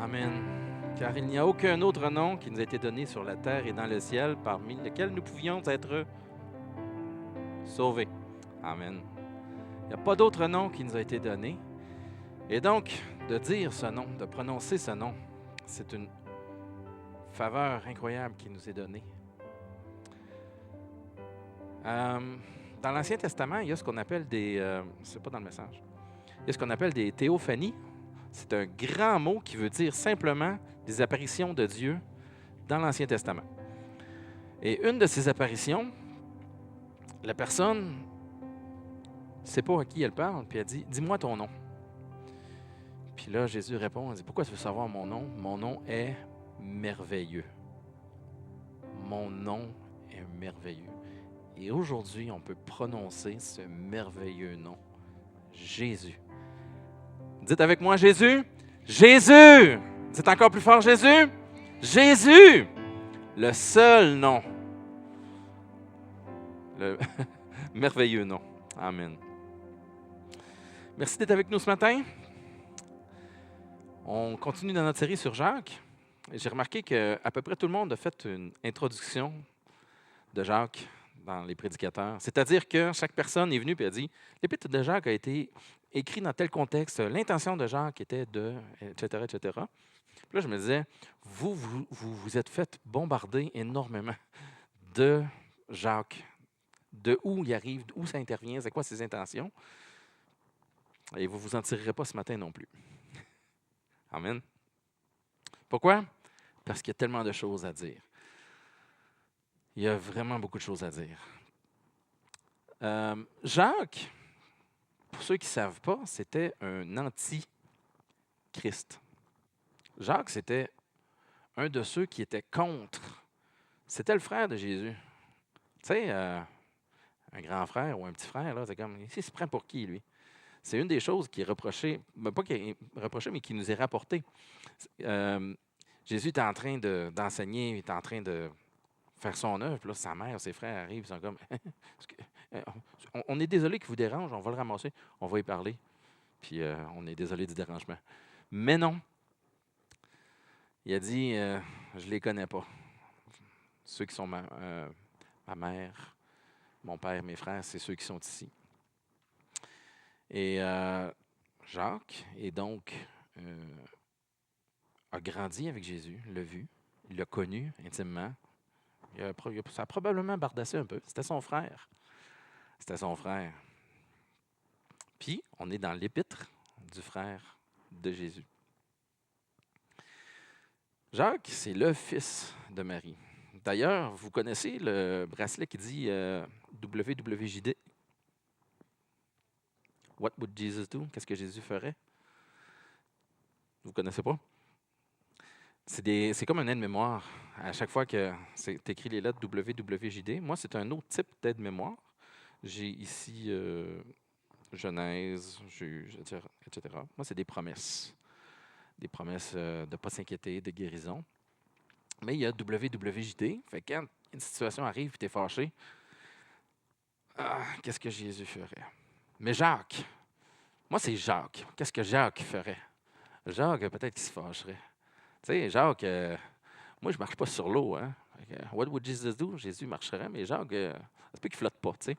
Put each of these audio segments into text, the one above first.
Amen. Car il n'y a aucun autre nom qui nous a été donné sur la terre et dans le ciel parmi lesquels nous pouvions être sauvés. Amen. Il n'y a pas d'autre nom qui nous a été donné. Et donc, de dire ce nom, de prononcer ce nom, c'est une faveur incroyable qui nous est donnée. Dans l'Ancien Testament, il y a ce qu'on appelle des... c'est pas dans le message. Il y a ce qu'on appelle des théophanies. C'est un grand mot qui veut dire simplement des apparitions de Dieu dans l'Ancien Testament. Et une de ces apparitions, la personne ne sait pas à qui elle parle, puis elle dit « Dis-moi ton nom ». Puis là, Jésus répond, il dit « Pourquoi tu veux savoir mon nom? Mon nom est merveilleux. Mon nom est merveilleux. » Et aujourd'hui, on peut prononcer ce merveilleux nom, Jésus. Dites avec moi Jésus. Jésus! Dites encore plus fort Jésus. Jésus! Le seul nom. Le merveilleux nom. Amen. Merci d'être avec nous ce matin. On continue dans notre série sur Jacques. J'ai remarqué qu'à peu près tout le monde a fait une introduction de Jacques dans les prédicateurs. C'est-à-dire que chaque personne est venue et a dit « L'épître de Jacques a été écrit dans tel contexte, l'intention de Jacques était de... » etc., etc. Puis là, je me disais, vous êtes fait bombarder énormément de Jacques, de où il arrive, d'où ça intervient, c'est quoi ses intentions. Et vous ne vous en tirerez pas ce matin non plus. Amen. Pourquoi? Parce qu'il y a tellement de choses à dire. Il y a vraiment beaucoup de choses à dire. Jacques, pour ceux qui ne savent pas, c'était un anti-Christ. Jacques, c'était un de ceux qui était contre. C'était le frère de Jésus. Tu sais, un grand frère ou un petit frère, là, c'est comme, il se prend pour qui, lui? C'est une des choses qui est reprochée, pas qui est reprochée, mais qui nous est rapportée. Jésus est en train d'enseigner, il est en train de faire son œuvre, puis là, sa mère, ses frères arrivent, ils sont comme, on est désolé qu'il vous dérange, on va le ramasser, on va y parler, puis on est désolé du dérangement. Mais non. Il a dit, je ne les connais pas. Ceux qui sont ma mère, mon père, mes frères, c'est ceux qui sont ici. Et Jacques est donc a grandi avec Jésus, l'a vu, il l'a connu intimement. Ça a probablement bardassé un peu. C'était son frère. C'était son frère. Puis, on est dans l'épître du frère de Jésus. Jacques, c'est le fils de Marie. D'ailleurs, vous connaissez le bracelet qui dit WWJD. What would Jesus do? Qu'est-ce que Jésus ferait? Vous ne connaissez pas? C'est comme un aide-mémoire. À chaque fois que c'est écrit les lettres WWJD, moi, c'est un autre type d'aide-mémoire. J'ai ici Genèse, Juge, etc. Moi, c'est des promesses. Des promesses de ne pas s'inquiéter, de guérison. Mais il y a WWJD. Fait que quand une situation arrive et tu es fâché, qu'est-ce que Jésus ferait? Mais Jacques, moi, c'est Jacques. Qu'est-ce que Jacques ferait? Jacques, peut-être qu'il se fâcherait. Tu sais, Jacques, moi, je ne marche pas sur l'eau. Hein? What would Jesus do? Jésus marcherait, mais Jacques, ça se peut qu'il ne flotte pas. T'sais.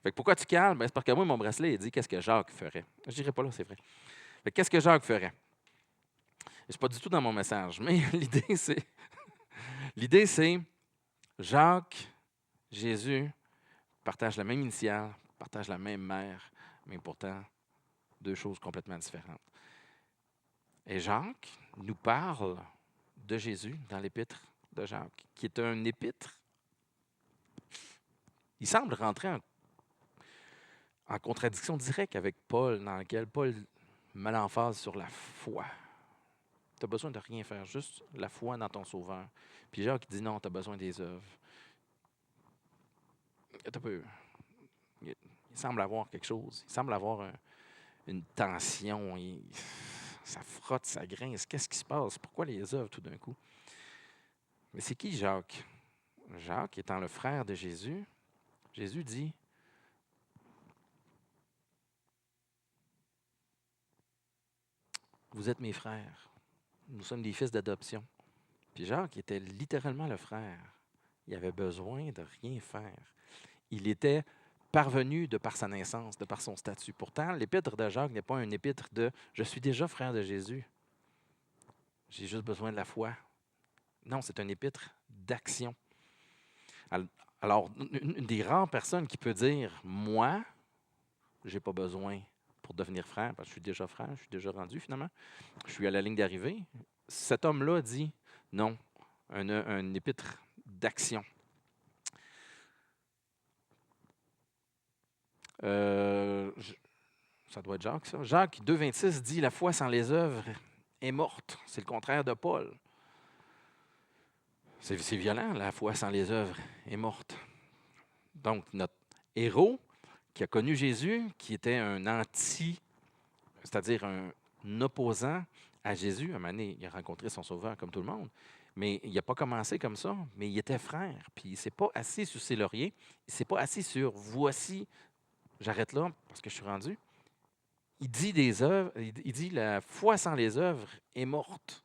Fait que pourquoi tu calmes? Ben, c'est parce que moi, mon bracelet, il dit qu'est-ce que Jacques ferait. Je n'irai pas là, c'est vrai. Fait que qu'est-ce que Jacques ferait? Ce n'est pas du tout dans mon message, mais l'idée, c'est Jacques, Jésus partagent la même initiale, partagent la même mère, mais pourtant, deux choses complètement différentes. Et Jacques nous parle de Jésus dans l'épître de Jacques, qui est un épître. Il semble rentrer en contradiction directe avec Paul, dans lequel Paul met l'emphase sur la foi. Tu as besoin de rien faire, juste la foi dans ton Sauveur. Puis Jacques dit non, tu as besoin des œuvres. Il semble avoir quelque chose. Il semble avoir une tension. Ça frotte, ça grince. Qu'est-ce qui se passe? Pourquoi les œuvres tout d'un coup? Mais c'est qui Jacques? Jacques étant le frère de Jésus, Jésus dit, vous êtes mes frères. nous sommes des fils d'adoption. Puis Jacques était littéralement le frère. Il avait besoin de rien faire. Il était parvenu de par sa naissance, de par son statut. Pourtant, l'épître de Jacques n'est pas un épître de « je suis déjà frère de Jésus, j'ai juste besoin de la foi ». Non, c'est un épître d'action. Alors, une des rares personnes qui peut dire « moi, je n'ai pas besoin pour devenir frère, parce que je suis déjà frère, je suis déjà rendu finalement, je suis à la ligne d'arrivée », cet homme-là dit non, un épître d'action. Ça doit être Jacques, ça. Jacques 2,26 dit « La foi sans les œuvres est morte ». C'est le contraire de Paul. C'est violent, la foi sans les œuvres est morte. Donc, notre héros qui a connu Jésus, qui était un c'est-à-dire un opposant à Jésus, à un moment donné, il a rencontré son sauveur comme tout le monde, mais il n'a pas commencé comme ça, mais il était frère, puis il ne s'est pas assis sur ses lauriers, il ne s'est pas assis sur « voici ». J'arrête là parce que je suis rendu. Il dit des œuvres, il dit la foi sans les œuvres est morte.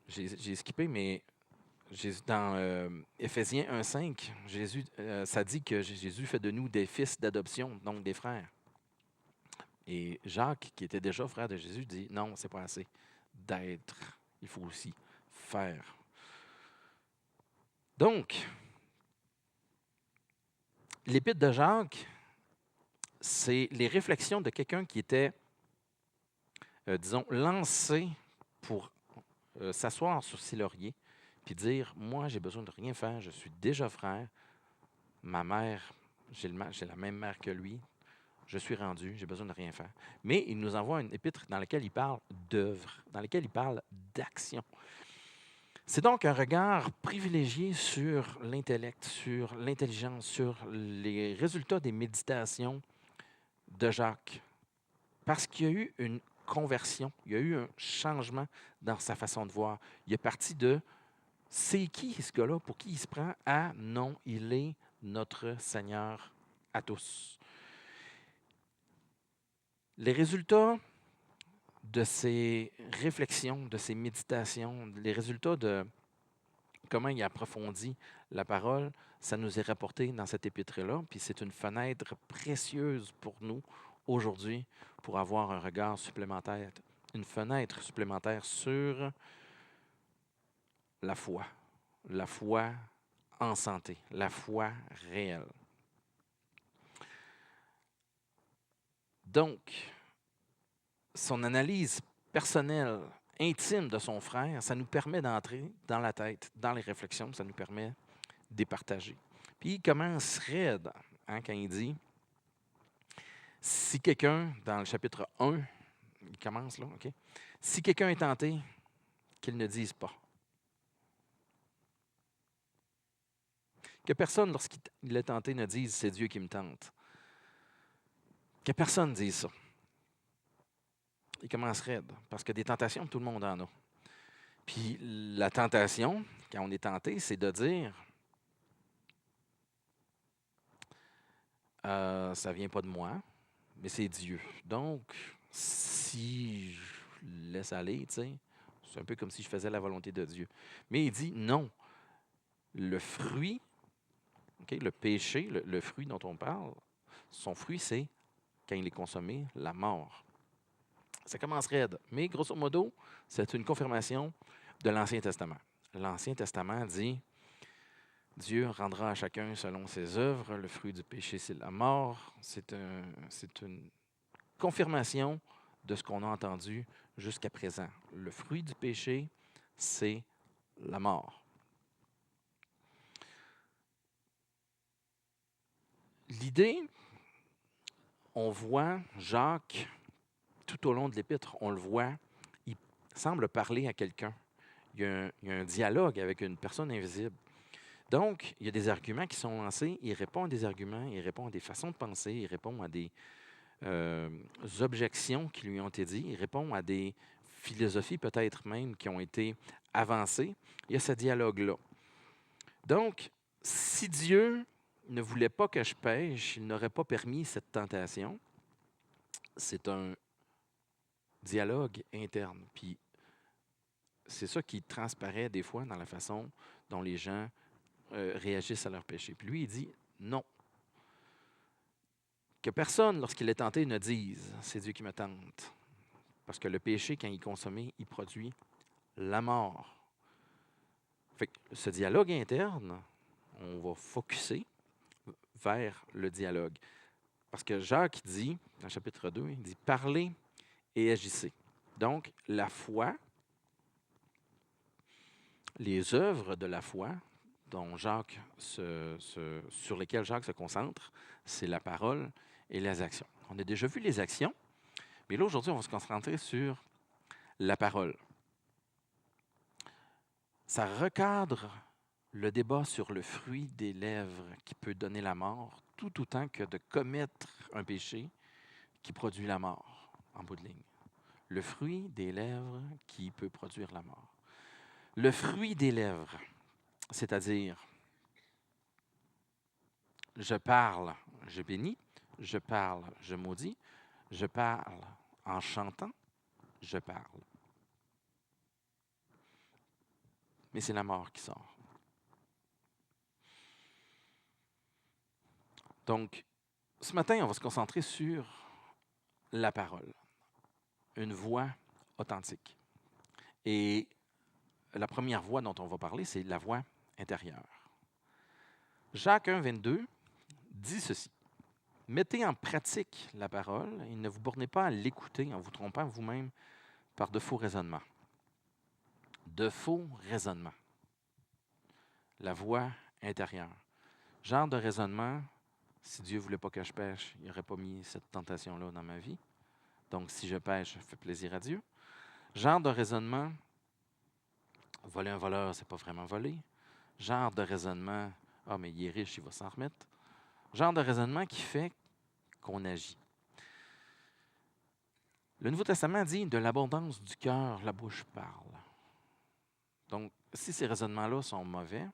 J'ai skippé, mais dans Éphésiens 1,5, ça dit que Jésus fait de nous des fils d'adoption, donc des frères. Et Jacques, qui était déjà frère de Jésus, dit non, c'est pas assez d'être, il faut aussi faire. Donc, l'épître de Jacques, c'est les réflexions de quelqu'un qui était, disons, lancé pour s'asseoir sur ses lauriers, puis dire, moi, j'ai besoin de rien faire, je suis déjà frère, ma mère, j'ai la même mère que lui, je suis rendu, j'ai besoin de rien faire. Mais il nous envoie une épître dans laquelle il parle d'œuvre, dans laquelle il parle d'action. C'est donc un regard privilégié sur l'intellect, sur l'intelligence, sur les résultats des méditations de Jacques. Parce qu'il y a eu une conversion, il y a eu un changement dans sa façon de voir. Il est parti de « c'est qui ce gars-là, pour qui il se prend » à « non, il est notre Seigneur à tous ». Les résultats de ces réflexions, de ces méditations, les résultats de comment il approfondit la parole, ça nous est rapporté dans cette épître-là, puis c'est une fenêtre précieuse pour nous aujourd'hui pour avoir un regard supplémentaire, une fenêtre supplémentaire sur la foi en santé, la foi réelle. Donc, son analyse personnelle, intime de son frère, ça nous permet d'entrer dans la tête, dans les réflexions, ça nous permet de les partager. Puis il commence raide quand il dit, si quelqu'un, dans le chapitre 1, il commence là, OK? Si quelqu'un est tenté, qu'il ne dise pas. Que personne, lorsqu'il est tenté, ne dise « c'est Dieu qui me tente ». Que personne ne dise ça. Il commence raide, parce que des tentations, tout le monde en a. Puis la tentation, quand on est tenté, c'est de dire ça ne vient pas de moi, mais c'est Dieu. Donc, si je laisse aller, c'est un peu comme si je faisais la volonté de Dieu. Mais il dit non. Le fruit, okay, le péché, le fruit dont on parle, son fruit, c'est, quand il est consommé, la mort. Ça commence raide, mais grosso modo, c'est une confirmation de l'Ancien Testament. L'Ancien Testament dit Dieu rendra à chacun selon ses œuvres. Le fruit du péché, c'est la mort. C'est une confirmation de ce qu'on a entendu jusqu'à présent. Le fruit du péché, c'est la mort. L'idée, on voit Jacques, tout au long de l'épître, on le voit, il semble parler à quelqu'un. Il y a un dialogue avec une personne invisible. Donc, il y a des arguments qui sont lancés, il répond à des arguments, il répond à des façons de penser, il répond à des objections qui lui ont été dites, il répond à des philosophies peut-être même qui ont été avancées. Il y a ce dialogue-là. Donc, si Dieu ne voulait pas que je pêche, il n'aurait pas permis cette tentation. c'est un dialogue interne. Puis c'est ça qui transparaît des fois dans la façon dont les gens réagissent à leur péché. Puis lui, il dit non. Que personne, lorsqu'il est tenté, ne dise c'est Dieu qui me tente. Parce que le péché, quand il est consommé, il produit la mort. Fait que ce dialogue interne, on va focusser vers le dialogue. Parce que Jacques dit, dans le chapitre 2, il dit parlez et agissez. Donc, la foi, les œuvres de la foi dont sur lesquelles Jacques se concentre, c'est la parole et les actions. On a déjà vu les actions, mais là, aujourd'hui, on va se concentrer sur la parole. Ça recadre le débat sur le fruit des lèvres qui peut donner la mort, tout autant que de commettre un péché qui produit la mort, en bout de ligne. Le fruit des lèvres qui peut produire la mort. Le fruit des lèvres, c'est-à-dire, je parle, je bénis, je parle, je maudis, je parle en chantant, je parle. Mais c'est la mort qui sort. Donc, ce matin, on va se concentrer sur la parole, une voix authentique. Et la première voix dont on va parler, c'est la voix intérieure. Jacques 1, 22 dit ceci. Mettez en pratique la parole et ne vous bornez pas à l'écouter en vous trompant vous-même par de faux raisonnements. De faux raisonnements. La voix intérieure. Genre de raisonnement, si Dieu ne voulait pas que je pêche, il n'aurait pas mis cette tentation-là dans ma vie. Donc, si je pêche, je fais plaisir à Dieu. Genre de raisonnement, voler un voleur, c'est pas vraiment voler. Genre de raisonnement, ah, mais il est riche, il va s'en remettre. Genre de raisonnement qui fait qu'on agit. Le Nouveau Testament dit de l'abondance du cœur, la bouche parle. Donc, si ces raisonnements-là sont mauvais,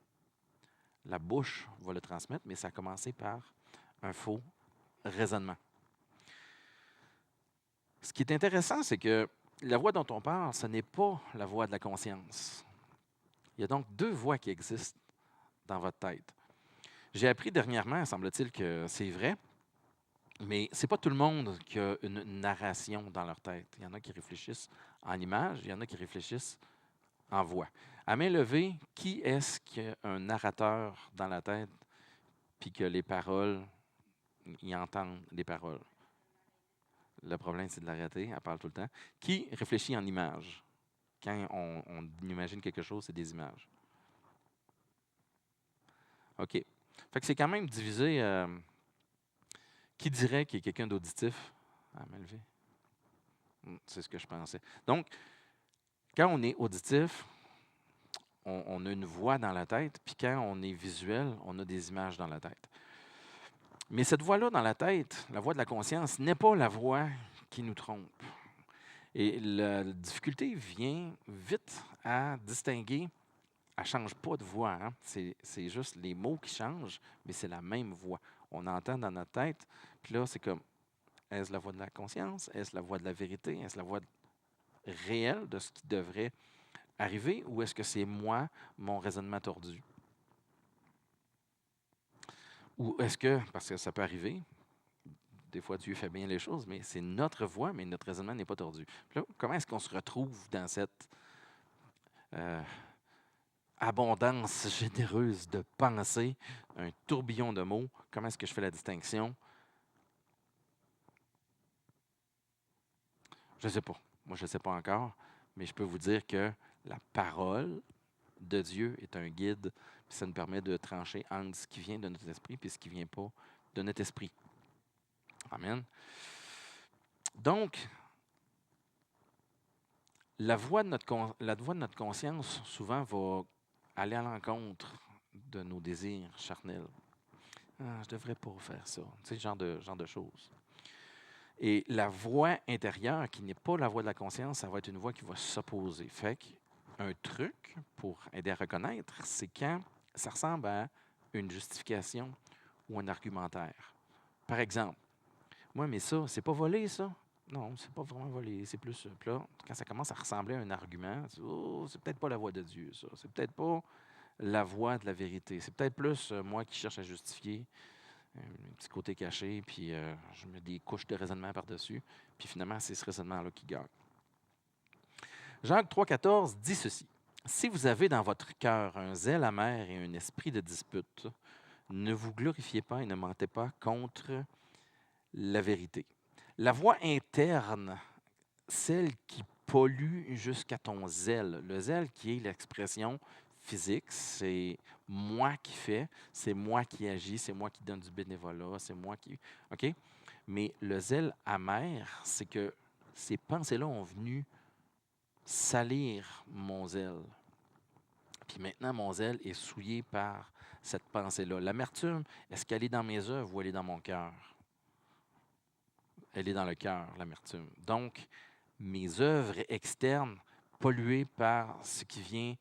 la bouche va le transmettre, mais ça a commencé par un faux raisonnement. Ce qui est intéressant, c'est que la voix dont on parle, ce n'est pas la voix de la conscience. Il y a donc deux voix qui existent dans votre tête. J'ai appris dernièrement, semble-t-il, que c'est vrai, mais ce n'est pas tout le monde qui a une narration dans leur tête. Il y en a qui réfléchissent en images, il y en a qui réfléchissent en voix. À main levée, qui est-ce qui a un narrateur dans la tête puis que les paroles, ils entendent les paroles? Le problème, c'est de l'arrêter, elle parle tout le temps. Qui réfléchit en images? Quand on imagine quelque chose, c'est des images. OK. Fait que c'est quand même divisé. Qui dirait qu'il y a quelqu'un d'auditif? À main levée. C'est ce que je pensais. Donc, quand on est auditif, on a une voix dans la tête, puis quand on est visuel, on a des images dans la tête. Mais cette voix-là dans la tête, la voix de la conscience, n'est pas la voix qui nous trompe. Et la difficulté vient vite à distinguer. Elle ne change pas de voix. Hein? C'est juste les mots qui changent, mais c'est la même voix. On entend dans notre tête, puis là, c'est comme, est-ce la voix de la conscience? Est-ce la voix de la vérité? Est-ce la voix réelle de ce qui devrait arriver? Ou est-ce que c'est moi, mon raisonnement tordu? Ou est-ce que, parce que ça peut arriver, des fois Dieu fait bien les choses, mais c'est notre voix, mais notre raisonnement n'est pas tordu. Puis là, comment est-ce qu'on se retrouve dans cette abondance généreuse de pensée, un tourbillon de mots? Comment est-ce que je fais la distinction? Je ne sais pas. Moi, je ne sais pas encore, mais je peux vous dire que la parole de Dieu est un guide, puis ça nous permet de trancher entre ce qui vient de notre esprit et ce qui ne vient pas de notre esprit. Amen. Donc, la voix de notre conscience, souvent, va aller à l'encontre de nos désirs charnels. Ah, je ne devrais pas faire ça. Tu sais, genre de choses. Et la voix intérieure, qui n'est pas la voix de la conscience, ça va être une voix qui va s'opposer. Fait qu'un truc pour aider à reconnaître, c'est quand ça ressemble à une justification ou un argumentaire. Par exemple, moi, mais ça, c'est pas volé, ça. Non, c'est pas vraiment voler, c'est plus. Puis là, quand ça commence à ressembler à un argument, tu dis, oh, c'est peut-être pas la voix de Dieu, ça. C'est peut-être pas la voix de la vérité. C'est peut-être plus moi qui cherche à justifier un petit côté caché, puis je mets des couches de raisonnement par-dessus. Puis finalement, c'est ce raisonnement-là qui gagne. Jacques 3,14 dit ceci. Si vous avez dans votre cœur un zèle amer et un esprit de dispute, ne vous glorifiez pas et ne mentez pas contre la vérité. La voix interne, celle qui pollue jusqu'à ton zèle, le zèle qui est l'expression physique, c'est moi qui fais, c'est moi qui agis, c'est moi qui donne du bénévolat, c'est moi qui... OK? Mais le zèle amer, c'est que ces pensées-là ont venu salir mon zèle. Puis maintenant, mon zèle est souillé par cette pensée-là. L'amertume, est-ce qu'elle est dans mes œuvres ou elle est dans mon cœur? Elle est dans le cœur, l'amertume. Donc, mes œuvres externes polluées par ce qui vient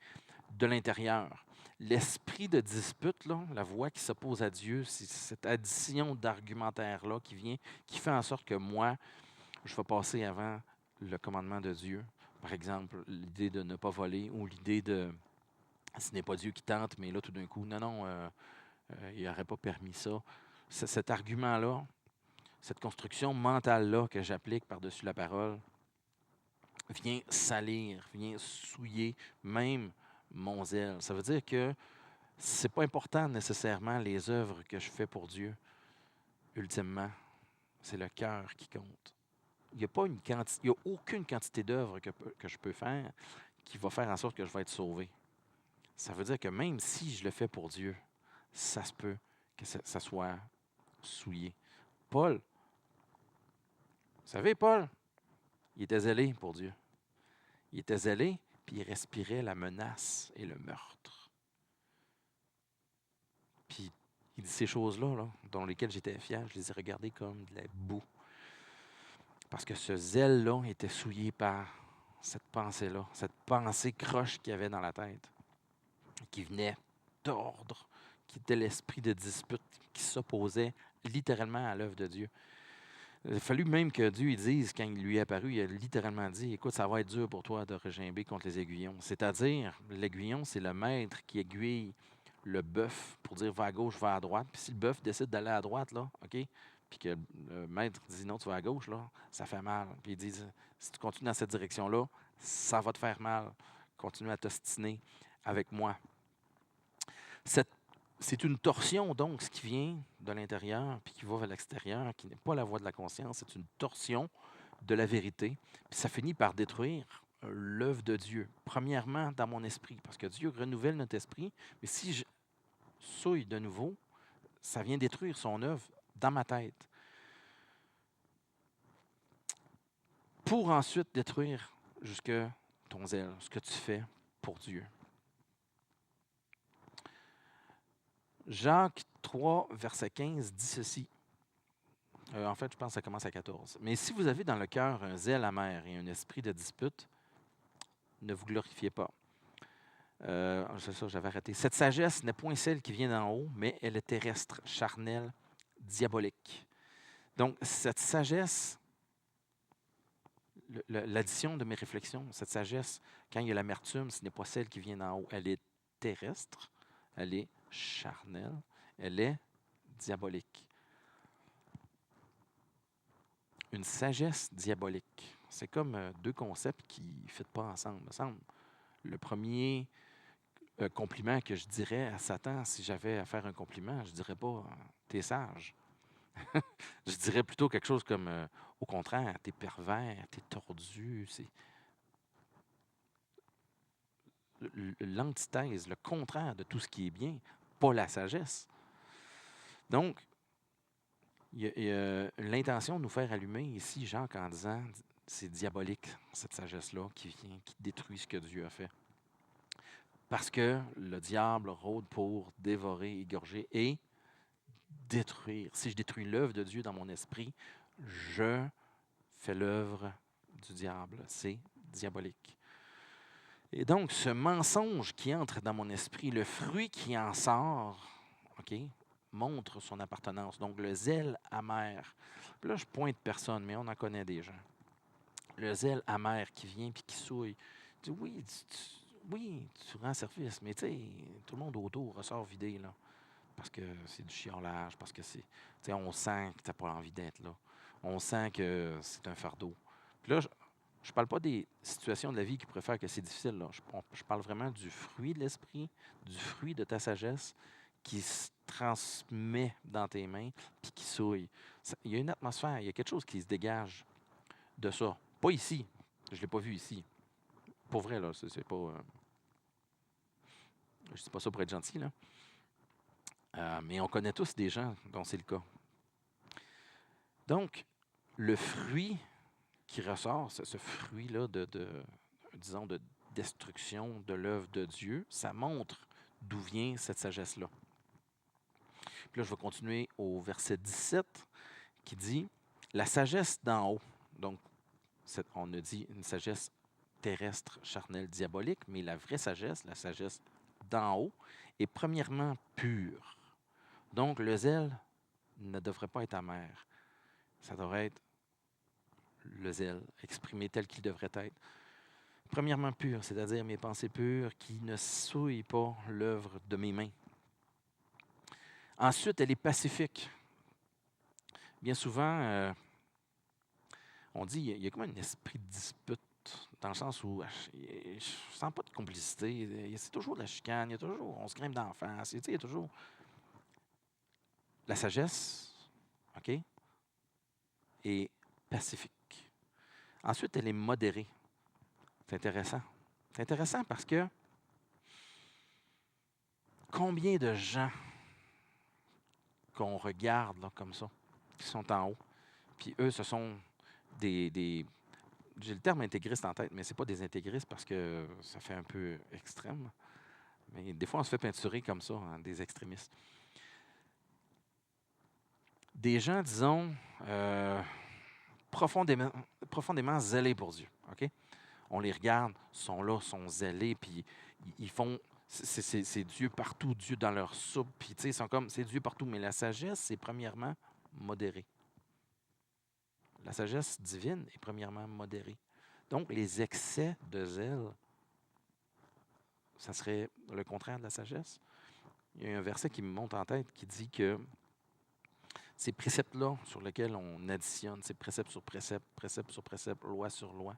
de l'intérieur. L'esprit de dispute, là, la voix qui s'oppose à Dieu, c'est cette addition d'argumentaire-là qui vient, qui fait en sorte que moi, je vais passer avant le commandement de Dieu. Par exemple, l'idée de ne pas voler ou l'idée de ce n'est pas Dieu qui tente, mais là, tout d'un coup, non, il n'aurait pas permis ça. Cet argument-là, cette construction mentale-là que j'applique par-dessus la parole, vient salir, vient souiller même mon zèle. Ça veut dire que c'est pas important nécessairement les œuvres que je fais pour Dieu. Ultimement, c'est le cœur qui compte. Il n'y a pas il y a aucune quantité d'œuvres que je peux faire qui va faire en sorte que je vais être sauvé. Ça veut dire que même si je le fais pour Dieu, ça se peut que ça soit souillé. Paul, vous savez, Paul, il était zélé pour Dieu. Il était zélé, puis il respirait la menace et le meurtre. Puis il dit ces choses-là, là, dans lesquelles j'étais fier, je les ai regardées comme de la boue. Parce que ce zèle-là était souillé par cette pensée-là, cette pensée croche qu'il y avait dans la tête, qui venait tordre, qui était l'esprit de dispute, qui s'opposait littéralement à l'œuvre de Dieu. Il a fallu même que Dieu il dise, quand il lui est apparu, il a littéralement dit, écoute, ça va être dur pour toi de regimber contre les aiguillons. C'est-à-dire, l'aiguillon, c'est le maître qui aiguille le bœuf pour dire va à gauche, va à droite. Puis si le bœuf décide d'aller à droite, là, OK, puis que le maître dit non, tu vas à gauche, là, ça fait mal. Puis il dit, si tu continues dans cette direction-là, ça va te faire mal. Continue à t'ostiner avec moi. C'est une torsion, donc, ce qui vient de l'intérieur puis qui va vers l'extérieur, qui n'est pas la voie de la conscience, c'est une torsion de la vérité. Puis ça finit par détruire l'œuvre de Dieu. Premièrement, dans mon esprit, parce que Dieu renouvelle notre esprit, mais si je souille de nouveau, ça vient détruire son œuvre dans ma tête. Pour ensuite détruire jusque ton zèle, ce que tu fais pour Dieu. Jacques 3, verset 15 dit ceci. En fait, je pense que ça commence à 14. Mais si vous avez dans le cœur un zèle amer et un esprit de dispute, ne vous glorifiez pas. C'est ça, j'avais arrêté. Cette sagesse n'est point celle qui vient d'en haut, mais elle est terrestre, charnelle, diabolique. Donc, cette sagesse, l'addition de mes réflexions, cette sagesse, quand il y a l'amertume, ce n'est pas celle qui vient d'en haut. Elle est terrestre, elle est charnelle, elle est diabolique. Une sagesse diabolique. C'est comme deux concepts qui ne fitent pas ensemble, me semble. Le premier compliment que je dirais à Satan, si j'avais à faire un compliment, je ne dirais pas « t'es sage ». Je dirais plutôt quelque chose comme au contraire, t'es pervers, t'es tordu. C'est l'antithèse, le contraire de tout ce qui est bien, pas la sagesse. Donc, il y a l'intention de nous faire allumer ici, Jacques, en disant c'est diabolique, cette sagesse-là, qui vient, qui détruit ce que Dieu a fait. Parce que le diable rôde pour dévorer, égorger et détruire. Si je détruis l'œuvre de Dieu dans mon esprit, je fais l'œuvre du diable. C'est diabolique. Et donc, ce mensonge qui entre dans mon esprit, le fruit qui en sort, OK, montre son appartenance. Donc, le zèle amer. Là, je pointe personne, mais on en connaît des gens. le zèle amer qui vient puis qui souille. Tu dis, oui, oui, tu rends service, mais tu sais, tout le monde autour ressort vidé, là. Parce que c'est du chiolage, parce que c'est. Tu sais, on sent que tu n'as pas envie d'être là. On sent que c'est un fardeau. Puis là, je ne parle pas des situations de la vie qui pourraient faire que c'est difficile, là. Je parle vraiment du fruit de l'esprit, du fruit de ta sagesse qui se transmet dans tes mains puis qui souille. Il y a une atmosphère, il y a quelque chose qui se dégage de ça. Pas ici. Je ne l'ai pas vu ici. Pour vrai, là, c'est pas. Je dis pas ça pour être gentil, là. Mais on connaît tous des gens dont c'est le cas. Donc, le fruit qui ressort, ce fruit-là disons, de destruction de l'œuvre de Dieu, ça montre d'où vient cette sagesse-là. Puis là, je vais continuer au verset 17 qui dit « La sagesse d'en haut ». Donc, on a dit une sagesse terrestre, charnelle, diabolique, mais la vraie sagesse, la sagesse d'en haut, est premièrement pure. Donc, le zèle ne devrait pas être amer. Ça devrait être le zèle, exprimé tel qu'il devrait être. Premièrement pur, c'est-à-dire mes pensées pures qui ne souillent pas l'œuvre de mes mains. Ensuite, elle est pacifique. Bien souvent, on dit qu'il y a comme un esprit de dispute, dans le sens où je ne sens pas de complicité. C'est toujours de la chicane, il y a toujours, on se grimpe d'en face, il y a toujours la sagesse, OK, est pacifique. Ensuite, elle est modérée. C'est intéressant. C'est intéressant parce que combien de gens qu'on regarde là, comme ça, qui sont en haut, puis eux, ce sont des j'ai le terme intégriste en tête, mais c'est pas des intégristes parce que ça fait un peu extrême. Mais des fois, on se fait peinturer comme ça, hein, des extrémistes. Des gens, disons, profondément zélés pour Dieu. OK? On les regarde, sont là, sont zélés, puis ils font. C'est Dieu partout, Dieu dans leur soupe, puis tu sais, ils sont comme, c'est Dieu partout. Mais la sagesse, c'est premièrement modéré. La sagesse divine est premièrement modérée. Donc, les excès de zèle, ça serait le contraire de la sagesse. Il y a un verset qui me monte en tête qui dit que ces préceptes-là sur lesquels on additionne, ces préceptes sur préceptes, précepte sur précepte, loi sur loi,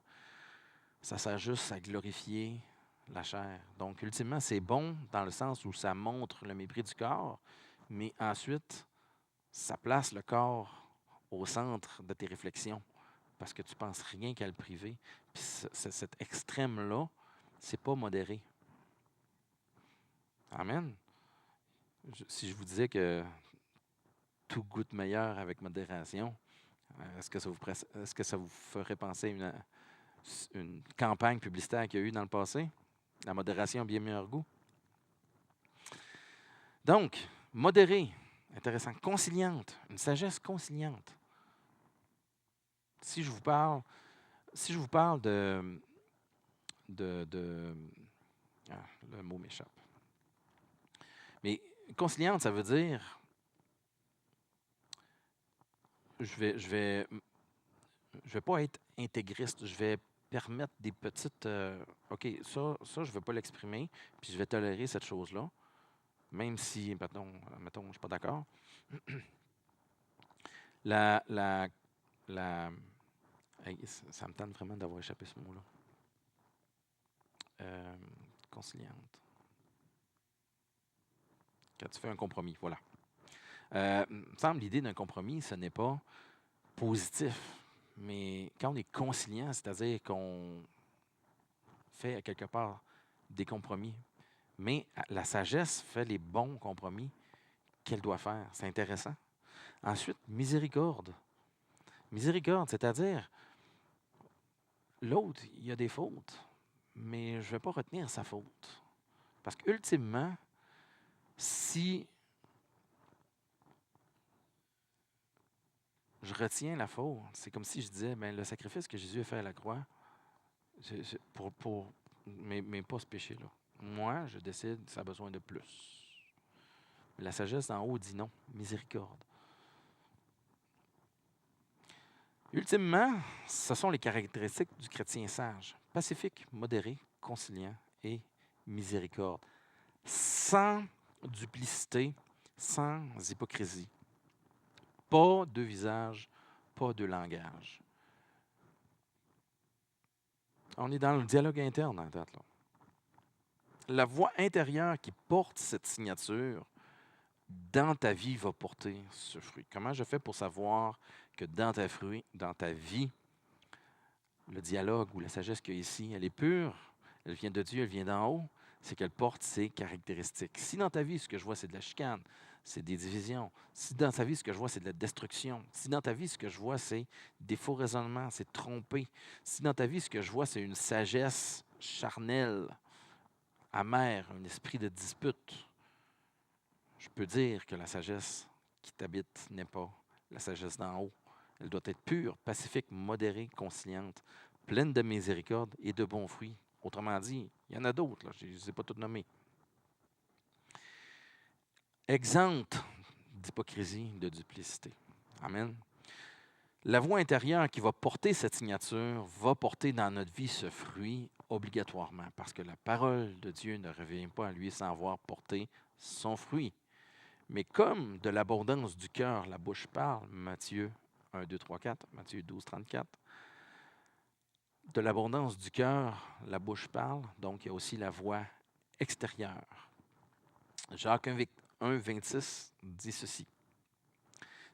ça sert juste à glorifier la chair. Donc, ultimement, c'est bon dans le sens où ça montre le mépris du corps, mais ensuite, ça place le corps au centre de tes réflexions parce que tu ne penses rien qu'à le priver. Puis cet extrême-là, c'est pas modéré. Amen. Si je vous disais que tout goûte meilleur avec modération, est-ce que ça vous ferait penser à une campagne publicitaire qu'il y a eu dans le passé? La modération a bien meilleur goût. Donc, modérée, intéressant, conciliante, une sagesse conciliante. Si je vous parle le mot m'échappe. Mais conciliante, ça veut dire je vais pas être intégriste, je vais permettre des petites OK, ça je ne veux pas l'exprimer, puis je vais tolérer cette chose-là, même si, mettons je ne suis pas d'accord. Ça me tente vraiment d'avoir échappé ce mot-là. Conciliante. Quand tu fais un compromis, voilà. Il me semble l'idée d'un compromis, ce n'est pas positif, mais quand on est conciliant, c'est-à-dire qu'on fait à quelque part des compromis, mais la sagesse fait les bons compromis qu'elle doit faire. C'est intéressant. Ensuite, miséricorde. Miséricorde, c'est-à-dire l'autre, il y a des fautes, mais je ne vais pas retenir sa faute. Parce qu'ultimement, si je retiens la faute, c'est comme si je disais, ben, le sacrifice que Jésus a fait à la croix, mais pas ce péché-là. Moi, je décide, ça a besoin de plus. Mais la sagesse d'en haut dit non, miséricorde. Ultimement, ce sont les caractéristiques du chrétien sage, pacifique, modéré, conciliant et miséricorde, sans duplicité, sans hypocrisie. Pas de visage, pas de langage. On est dans le dialogue interne en tête, là. La voix intérieure qui porte cette signature dans ta vie va porter ce fruit. Comment je fais pour savoir que dans ta vie, le dialogue ou la sagesse qu'il y a ici, elle est pure, elle vient de Dieu, elle vient d'en haut, c'est qu'elle porte ses caractéristiques. Si dans ta vie, ce que je vois, c'est de la chicane, c'est des divisions, si dans ta vie, ce que je vois, c'est de la destruction, si dans ta vie, ce que je vois, c'est des faux raisonnements, c'est tromper, si dans ta vie, ce que je vois, c'est une sagesse charnelle, amère, un esprit de dispute, je peux dire que la sagesse qui t'habite n'est pas la sagesse d'en haut. Elle doit être pure, pacifique, modérée, conciliante, pleine de miséricorde et de bons fruits. Autrement dit, il y en a d'autres, là, je ne les ai pas toutes nommées. Exempte d'hypocrisie, de duplicité. Amen. La voix intérieure qui va porter cette signature va porter dans notre vie ce fruit obligatoirement, parce que la parole de Dieu ne revient pas à lui sans avoir porté son fruit. Mais comme de l'abondance du cœur, la bouche parle, Matthieu 1, 2, 3, 4, Matthieu 12, 34. De l'abondance du cœur, la bouche parle, donc il y a aussi la voix extérieure. Jacques 1, 26 dit ceci.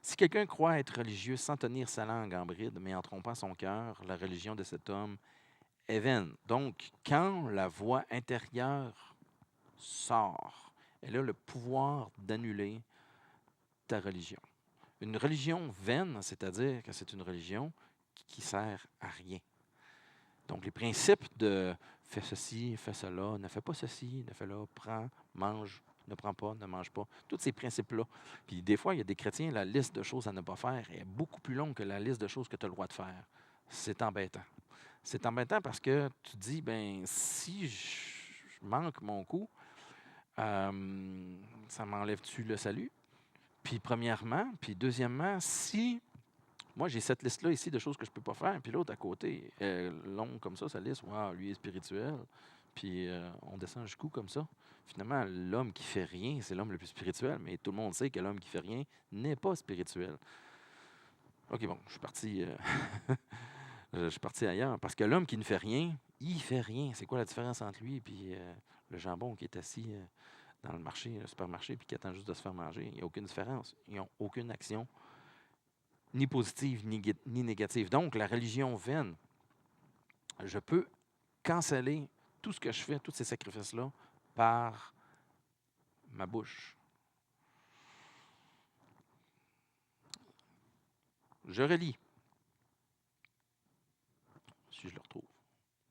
Si quelqu'un croit être religieux sans tenir sa langue en bride, mais en trompant son cœur, la religion de cet homme est vaine. Donc, quand la voix intérieure sort, elle a le pouvoir d'annuler ta religion. Une religion vaine, c'est-à-dire que c'est une religion qui sert à rien. Donc, les principes de fais ceci, fais cela, ne fais pas ceci, ne fais là, prends, mange, ne prends pas, ne mange pas. Tous ces principes-là. Puis des fois, il y a des chrétiens, la liste de choses à ne pas faire est beaucoup plus longue que la liste de choses que tu as le droit de faire. C'est embêtant. C'est embêtant parce que tu te dis, ben si je manque mon coup, ça m'enlève-tu le salut? Puis premièrement, puis deuxièmement, si moi j'ai cette liste-là ici de choses que je ne peux pas faire, puis l'autre à côté, long comme ça, sa liste, wow, lui est spirituel, puis on descend jusqu'où comme ça? Finalement, l'homme qui fait rien, c'est l'homme le plus spirituel, mais tout le monde sait que l'homme qui fait rien n'est pas spirituel. OK, bon, je suis parti, je suis parti ailleurs, parce que l'homme qui ne fait rien, il fait rien. C'est quoi la différence entre lui et le jambon qui est assis dans le marché, le supermarché, puis qui attend juste de se faire manger? Il n'y a aucune différence. Ils n'ont aucune action, ni positive, ni négative. Donc, la religion vaine, je peux canceller tout ce que je fais, tous ces sacrifices-là, par ma bouche. Je relis, si je le retrouve.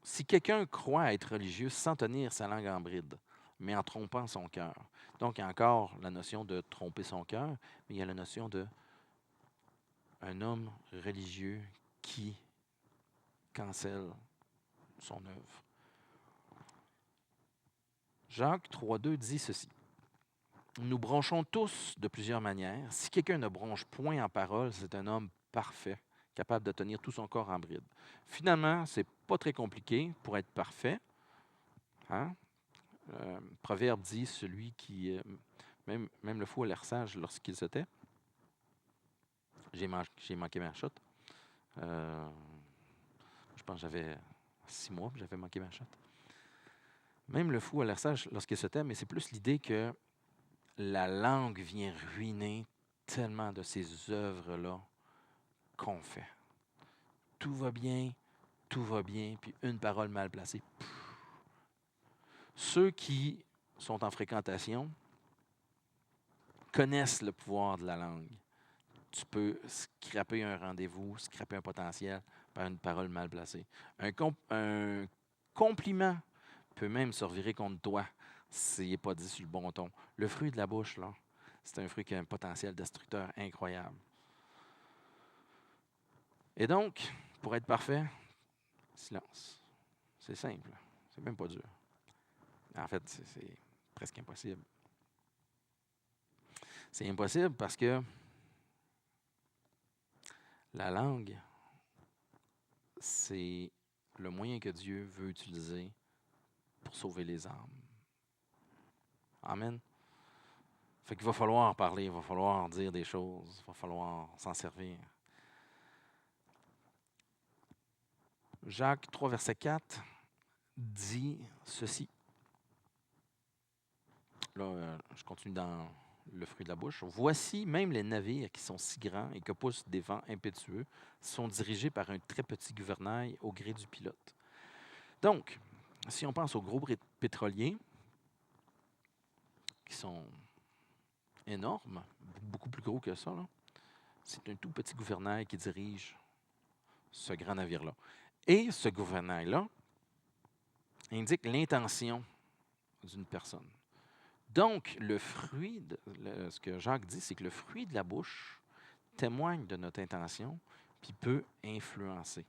Si quelqu'un croit être religieux sans tenir sa langue en bride, mais en trompant son cœur. Donc, il y a encore la notion de tromper son cœur, mais il y a la notion de un homme religieux qui cancelle son œuvre. Jacques 3,2 dit ceci. Nous bronchons tous de plusieurs manières. Si quelqu'un ne bronche point en parole, c'est un homme parfait, capable de tenir tout son corps en bride. Finalement, c'est pas très compliqué pour être parfait. Hein? Proverbe dit celui qui, même le fou a l'air sage lorsqu'il se tait. J'ai manqué ma shot. Je pense que j'avais 6 mois, puis j'avais manqué ma shot. Même le fou a l'air sage lorsqu'il se tait, mais c'est plus l'idée que la langue vient ruiner tellement de ces œuvres-là qu'on fait. Tout va bien, puis une parole mal placée. Pff. Ceux qui sont en fréquentation connaissent le pouvoir de la langue. Tu peux scraper un rendez-vous, scraper un potentiel par une parole mal placée. Un compliment peut même se revirer contre toi s'il n'est pas dit sur le bon ton. Le fruit de la bouche, là, c'est un fruit qui a un potentiel destructeur incroyable. Et donc, pour être parfait, silence. C'est simple. C'est même pas dur. En fait, c'est presque impossible. C'est impossible parce que la langue c'est le moyen que Dieu veut utiliser pour sauver les âmes. Amen. Fait qu'il va falloir parler, il va falloir dire des choses, il va falloir s'en servir. Jacques 3, verset 4 dit ceci. Là, je continue dans le fruit de la bouche. Voici, même les navires qui sont si grands et que poussent des vents impétueux sont dirigés par un très petit gouvernail au gré du pilote. Donc, si on pense aux gros pétroliers, qui sont énormes, beaucoup plus gros que ça, là, c'est un tout petit gouvernail qui dirige ce grand navire-là. Et ce gouvernail-là indique l'intention d'une personne. Donc, ce que Jacques dit, c'est que le fruit de la bouche témoigne de notre intention, puis peut influencer.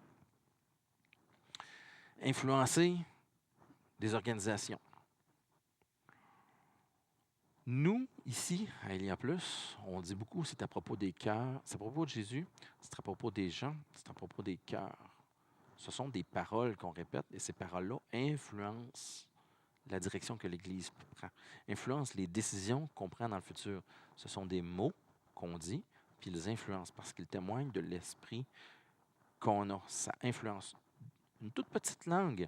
Influencer des organisations. Nous, ici, à Elia Plus, on dit beaucoup, c'est à propos des cœurs, c'est à propos de Jésus, c'est à propos des gens, c'est à propos des cœurs. Ce sont des paroles qu'on répète et ces paroles-là influencent la direction que l'Église prend, influencent les décisions qu'on prend dans le futur. Ce sont des mots qu'on dit, puis ils influencent parce qu'ils témoignent de l'esprit qu'on a. Ça influence. Une toute petite langue.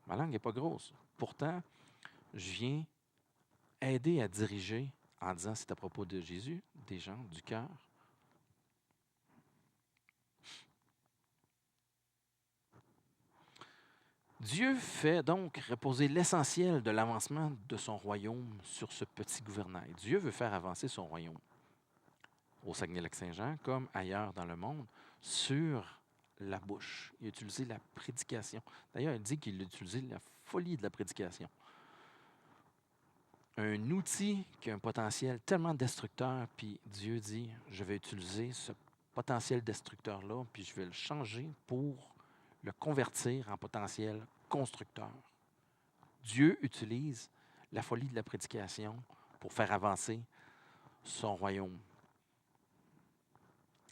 Ma langue n'est pas grosse. Pourtant, je viens aider à diriger en disant c'est à propos de Jésus, des gens, du cœur. Dieu fait donc reposer l'essentiel de l'avancement de son royaume sur ce petit gouvernail. Dieu veut faire avancer son royaume au Saguenay-Lac-Saint-Jean, comme ailleurs dans le monde, sur la bouche. Il a utilisé la prédication. D'ailleurs, il dit qu'il a utilisé la folie de la prédication. Un outil qui a un potentiel tellement destructeur, puis Dieu dit, je vais utiliser ce potentiel destructeur-là, puis je vais le changer pour le convertir en potentiel constructeur. Dieu utilise la folie de la prédication pour faire avancer son royaume.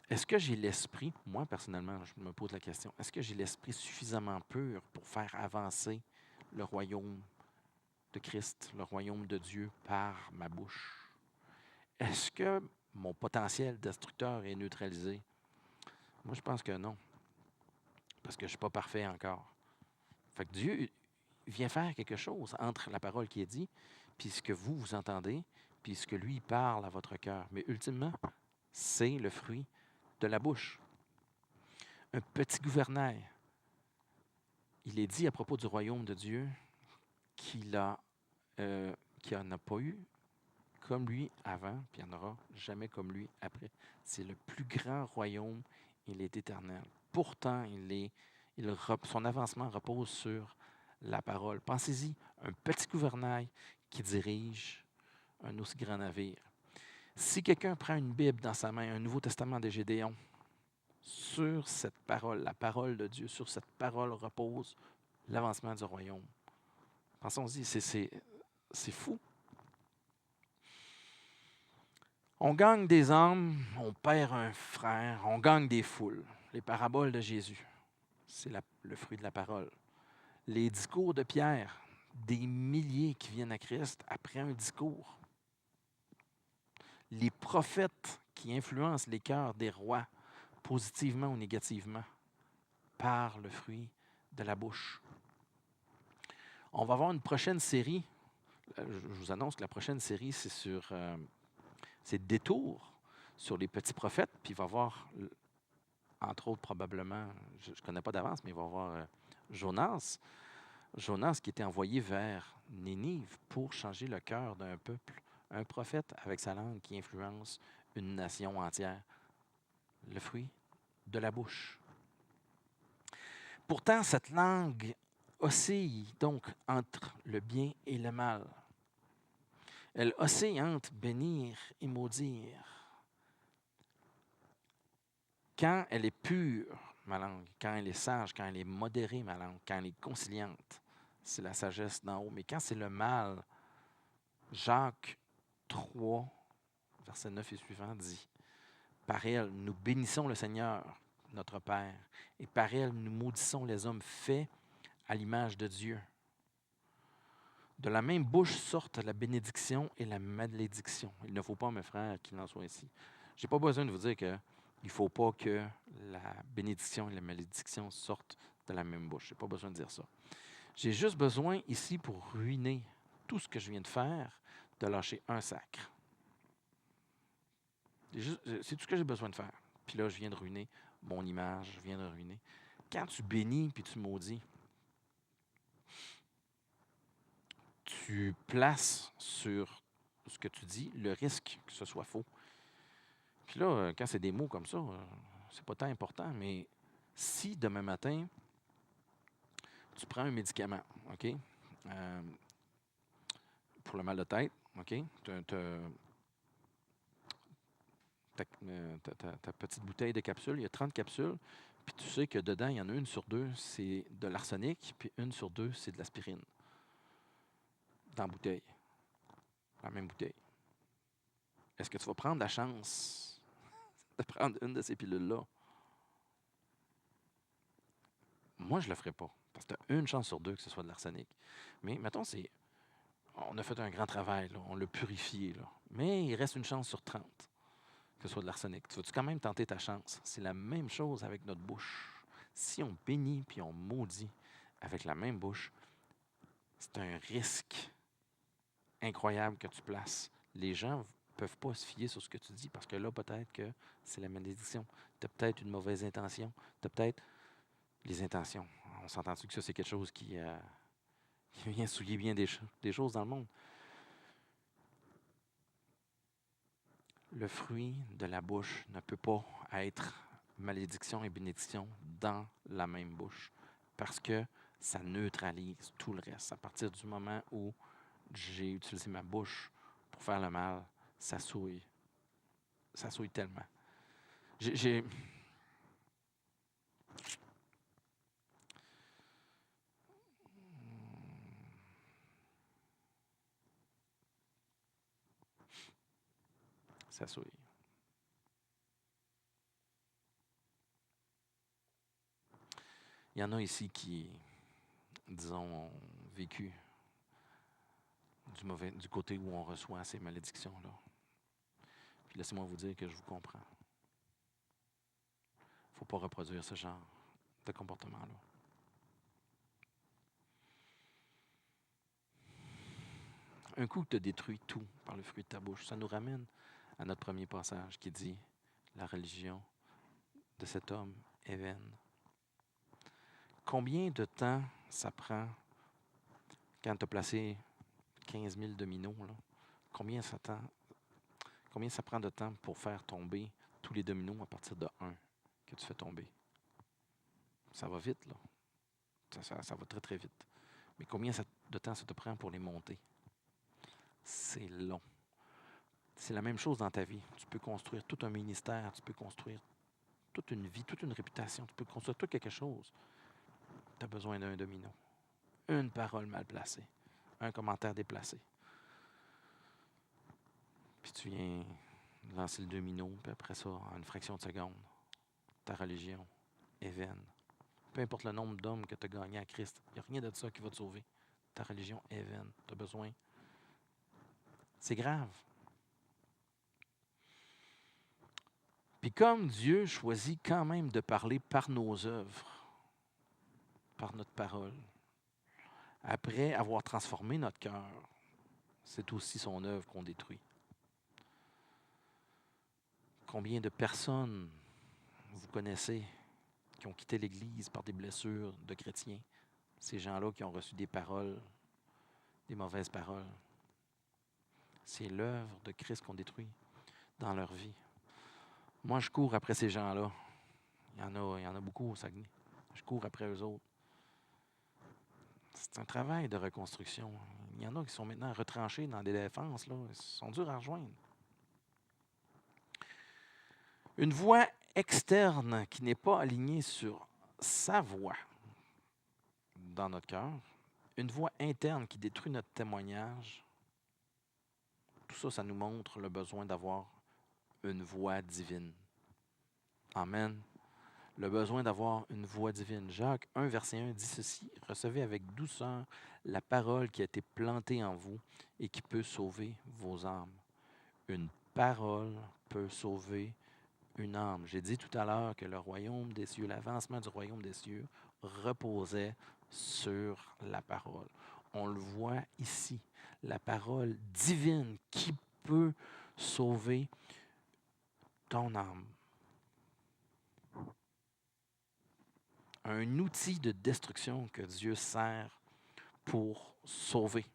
Est-ce que j'ai l'esprit, moi personnellement, je me pose la question, est-ce que j'ai l'esprit suffisamment pur pour faire avancer le royaume de Christ, le royaume de Dieu par ma bouche? Est-ce que mon potentiel destructeur est neutralisé? Moi, je pense que non, parce que je ne suis pas parfait encore. Fait que Dieu vient faire quelque chose entre la parole qui est dite, puis ce que vous entendez, puis ce que lui parle à votre cœur. Mais ultimement, c'est le fruit de la bouche. Un petit gouvernail. Il est dit à propos du royaume de Dieu qu'il n'en a pas eu comme lui avant, puis il n'y en aura jamais comme lui après. C'est le plus grand royaume, il est éternel. Pourtant, son avancement repose sur la parole. Pensez-y, un petit gouvernail qui dirige un aussi grand navire. Si quelqu'un prend une Bible dans sa main, un Nouveau Testament de Gédéon, sur cette parole, la parole de Dieu, sur cette parole repose l'avancement du royaume. Pensons-y, c'est fou. On gagne des âmes, on perd un frère, on gagne des foules. Les paraboles de Jésus, c'est le fruit de la parole. Les discours de Pierre, des milliers qui viennent à Christ après un discours. Les prophètes qui influencent les cœurs des rois, positivement ou négativement, par le fruit de la bouche. On va avoir une prochaine série. Je vous annonce que la prochaine série, c'est Détour sur les petits prophètes. Puis il va y avoir, entre autres probablement, je ne connais pas d'avance, mais il va y avoir Jonas. Jonas qui était envoyé vers Ninive pour changer le cœur d'un peuple. Un prophète avec sa langue qui influence une nation entière. Le fruit de la bouche. Pourtant, cette langue oscille donc entre le bien et le mal. Elle oscille entre bénir et maudire. Quand elle est pure, ma langue, quand elle est sage, quand elle est modérée, ma langue, quand elle est conciliante, c'est la sagesse d'en haut. Mais quand c'est le mal, Jacques 3, verset 9 et suivant dit, « Par elle, nous bénissons le Seigneur, notre Père, et par elle, nous maudissons les hommes faits à l'image de Dieu. De la même bouche sortent la bénédiction et la malédiction. Il ne faut pas, mes frères, qu'il en soit ainsi. Je n'ai pas besoin de vous dire qu'il ne faut pas que la bénédiction et la malédiction sortent de la même bouche. Je n'ai pas besoin de dire ça. J'ai juste besoin ici, pour ruiner tout ce que je viens de faire, de lâcher un sacre. C'est tout ce que j'ai besoin de faire. Puis là, je viens de ruiner mon image, je viens de ruiner. Quand tu bénis puis tu maudis, tu places sur ce que tu dis le risque que ce soit faux. Puis là, quand c'est des mots comme ça, c'est pas tant important, mais si demain matin, tu prends un médicament, OK? Pour le mal de tête, OK? Ta petite bouteille de capsules, il y a 30 capsules, puis tu sais que dedans, il y en a une sur deux, c'est de l'arsenic, puis une sur deux, c'est de l'aspirine. Dans la bouteille. Dans la même bouteille. Est-ce que tu vas prendre la chance de prendre une de ces pilules-là? Moi, je ne le ferai pas, parce que tu as une chance sur deux que ce soit de l'arsenic. Mais mettons, on a fait un grand travail, là, on l'a purifié, là, mais il reste une chance sur 30 que ce soit de l'arsenic. Tu vas-tu quand même tenter ta chance? C'est la même chose avec notre bouche. Si on bénit puis on maudit avec la même bouche, c'est un risque incroyable que tu places. Les gens ne peuvent pas se fier sur ce que tu dis parce que là, peut-être que c'est la malédiction. Tu as peut-être une mauvaise intention. Tu as peut-être les intentions. On s'entend-tu que ça, c'est quelque chose qui vient souiller bien des choses dans le monde? Le fruit de la bouche ne peut pas être malédiction et bénédiction dans la même bouche parce que ça neutralise tout le reste. À partir du moment où j'ai utilisé ma bouche pour faire le mal, ça souille. Ça souille tellement. Ça souille. Il y en a ici qui, disons, ont vécu du côté où on reçoit ces malédictions-là. Puis laissez-moi vous dire que je vous comprends. Il ne faut pas reproduire ce genre de comportement-là. Un coup que tu as détruit tout par le fruit de ta bouche, ça nous ramène à notre premier passage qui dit « La religion de cet homme est vaine ». Combien de temps ça prend quand tu as placé 15 000 dominos, là, combien ça prend de temps pour faire tomber tous les dominos à partir de 1 que tu fais tomber? Ça va vite, là. Ça va très, très vite. Mais combien de temps ça te prend pour les monter? C'est long. C'est la même chose dans ta vie. Tu peux construire tout un ministère, tu peux construire toute une vie, toute une réputation, tu peux construire tout quelque chose. Tu as besoin d'un domino. Une parole mal placée, un commentaire déplacé. Puis tu viens lancer le domino, puis après ça, en une fraction de seconde, ta religion est vaine. Peu importe le nombre d'hommes que tu as gagnés à Christ, il n'y a rien de ça qui va te sauver. Ta religion est vaine. Tu as besoin. C'est grave. Puis comme Dieu choisit quand même de parler par nos œuvres, par notre parole, après avoir transformé notre cœur, c'est aussi son œuvre qu'on détruit. Combien de personnes vous connaissez qui ont quitté l'Église par des blessures de chrétiens? Ces gens-là qui ont reçu des paroles, des mauvaises paroles. C'est l'œuvre de Christ qu'on détruit dans leur vie. Moi, je cours après ces gens-là. Il y en a beaucoup au Saguenay. Je cours après eux autres. C'est un travail de reconstruction. Il y en a qui sont maintenant retranchés dans des défenses, là. Ils sont durs à rejoindre. Une voix externe qui n'est pas alignée sur sa voix dans notre cœur, une voix interne qui détruit notre témoignage, tout ça, ça nous montre le besoin d'avoir une voix divine. Amen. le besoin d'avoir une voix divine. Jacques 1, verset 1 dit ceci: « Recevez avec douceur la parole qui a été plantée en vous et qui peut sauver vos âmes. » Une parole peut sauver une âme. J'ai dit tout à l'heure que le royaume des cieux, l'avancement du royaume des cieux reposait sur la parole. On le voit ici, la parole divine qui peut sauver ton âme. Un outil de destruction que Dieu sert pour sauver.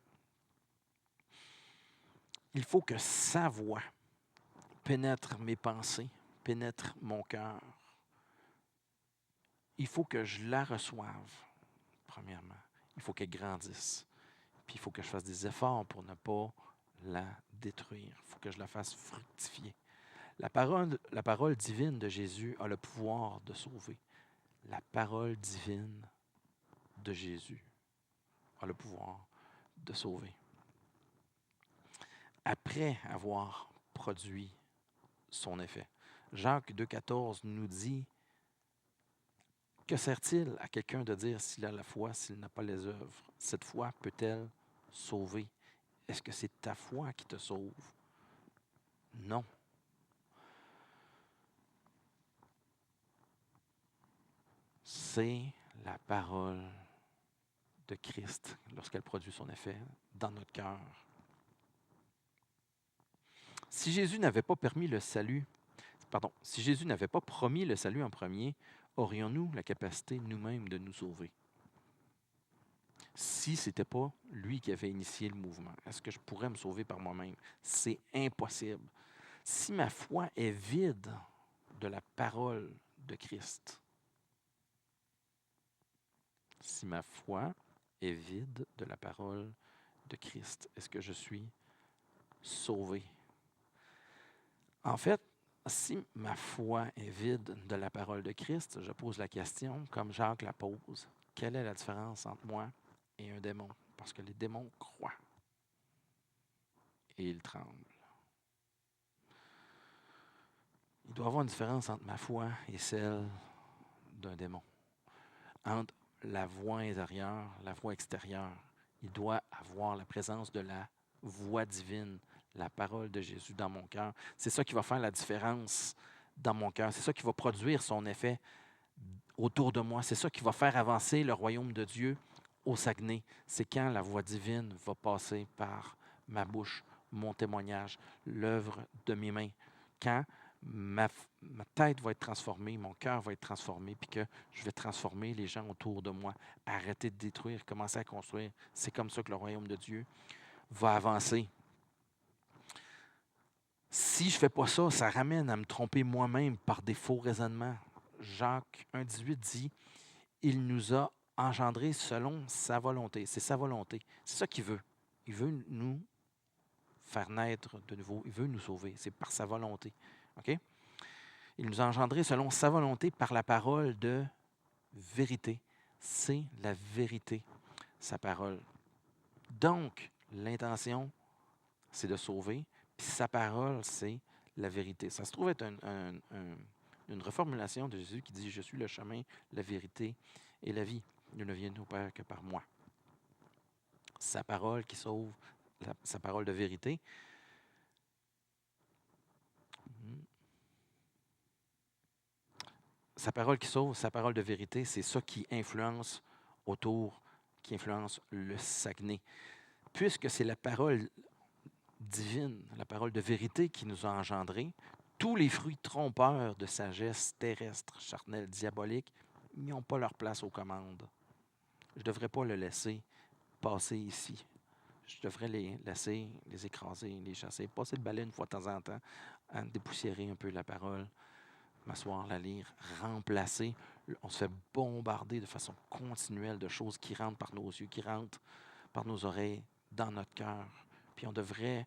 Il faut que sa voix pénètre mes pensées, pénètre mon cœur. Il faut que je la reçoive, premièrement. Il faut qu'elle grandisse. Puis il faut que je fasse des efforts pour ne pas la détruire. Il faut que je la fasse fructifier. La parole divine de Jésus a le pouvoir de sauver. La parole divine de Jésus a le pouvoir de sauver. Après avoir produit son effet. Jacques 2,14 nous dit: « Que sert-il à quelqu'un de dire s'il a la foi, s'il n'a pas les œuvres? Cette foi peut-elle sauver? » Est-ce que c'est ta foi qui te sauve? Non. C'est la parole de Christ lorsqu'elle produit son effet dans notre cœur. Si Jésus n'avait pas permis le salut, si Jésus n'avait pas promis le salut en premier, aurions-nous la capacité nous-mêmes de nous sauver? Si ce n'était pas lui qui avait initié le mouvement, est-ce que je pourrais me sauver par moi-même? C'est impossible. Si ma foi est vide de la parole de Christ, si ma foi est vide de la parole de Christ, est-ce que je suis sauvé? En fait, si ma foi est vide de la parole de Christ, je pose la question, comme Jacques la pose: quelle est la différence entre moi et un démon? Parce que les démons croient et ils tremblent. Il doit y avoir une différence entre ma foi et celle d'un démon. Entre la voix intérieure, la voix extérieure, il doit avoir la présence de la voix divine, la parole de Jésus dans mon cœur. C'est ça qui va faire la différence dans mon cœur. C'est ça qui va produire son effet autour de moi. C'est ça qui va faire avancer le royaume de Dieu au Saguenay. C'est quand la voix divine va passer par ma bouche, mon témoignage, l'œuvre de mes mains. Quand ma tête va être transformée, mon cœur va être transformé, puis que je vais transformer les gens autour de moi. Arrêter de détruire, commencer à construire. C'est comme ça que le royaume de Dieu va avancer. Si je ne fais pas ça, ça ramène à me tromper moi-même par des faux raisonnements. Jacques 1,18 dit: « Il nous a engendrés selon sa volonté. » C'est sa volonté. C'est ça qu'il veut. Il veut nous faire naître de nouveau. Il veut nous sauver. C'est par sa volonté. OK? Il nous a engendrés selon sa volonté par la parole de vérité. C'est la vérité, sa parole. Donc, l'intention, c'est de sauver. Puis sa parole, c'est la vérité. Ça se trouve être une reformulation de Jésus qui dit: « Je suis le chemin, la vérité et la vie. Nul ne vient au Père que par moi. » Sa parole qui sauve, sa parole de vérité. Sa parole qui sauve, sa parole de vérité, c'est ça qui influence qui influence le Saguenay. Puisque c'est la parole divine, la parole de vérité qui nous a engendrés, tous les fruits trompeurs de sagesse terrestre, charnelle, diabolique, ils n'ont pas leur place aux commandes. Je ne devrais pas le laisser passer ici. Je devrais les laisser, les écraser, les chasser, passer le balai une fois de temps en temps, à dépoussiérer un peu la parole, m'asseoir, la lire, remplacer. On se fait bombarder de façon continuelle de choses qui rentrent par nos yeux, qui rentrent par nos oreilles, dans notre cœur. Puis on devrait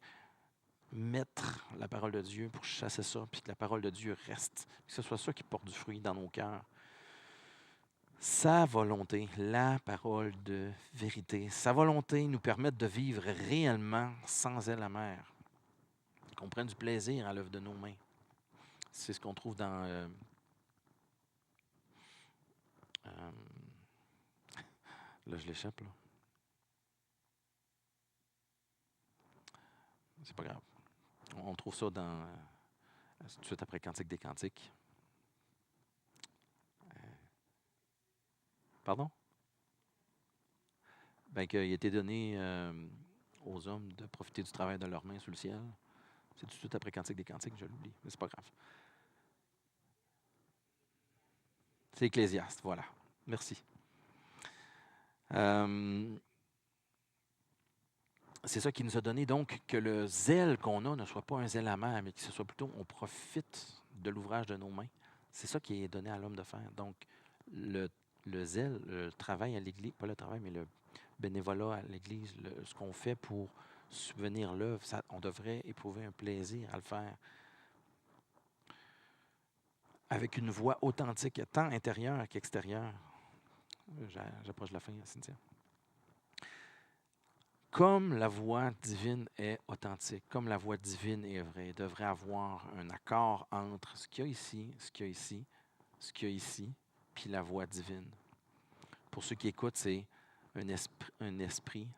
mettre la parole de Dieu pour chasser ça, puis que la parole de Dieu reste, que ce soit ça qui porte du fruit dans nos cœurs. Sa volonté, la parole de vérité, sa volonté nous permet de vivre réellement sans elle amère, qu'on prenne du plaisir à l'œuvre de nos mains. C'est ce qu'on trouve dans Là, je l'échappe, là. C'est pas grave. On trouve ça dans tout de suite après Cantique des Cantiques. Pardon? Ben, qu'il a été donné aux hommes de profiter du travail de leurs mains sous le ciel. C'est tout de suite après Cantique des Cantiques, je l'oublie, mais c'est pas grave. C'est Ecclésiaste, voilà. Merci. C'est ça qui nous a donné donc que le zèle qu'on a ne soit pas un zèle amer, mais que ce soit plutôt on profite de l'ouvrage de nos mains. C'est ça qui est donné à l'homme de faire. Donc, le zèle, le travail à l'Église, pas le travail, mais le bénévolat à l'Église, ce qu'on fait pour subvenir l'œuvre, on devrait éprouver un plaisir à le faire avec une voix authentique, tant intérieure qu'extérieure. J'approche de la fin, Cynthia. Comme la voix divine est authentique, comme la voix divine est vraie, il devrait avoir un accord entre ce qu'il y a ici, ce qu'il y a ici, ce qu'il y a ici, puis la voix divine. Pour ceux qui écoutent, c'est un esprit,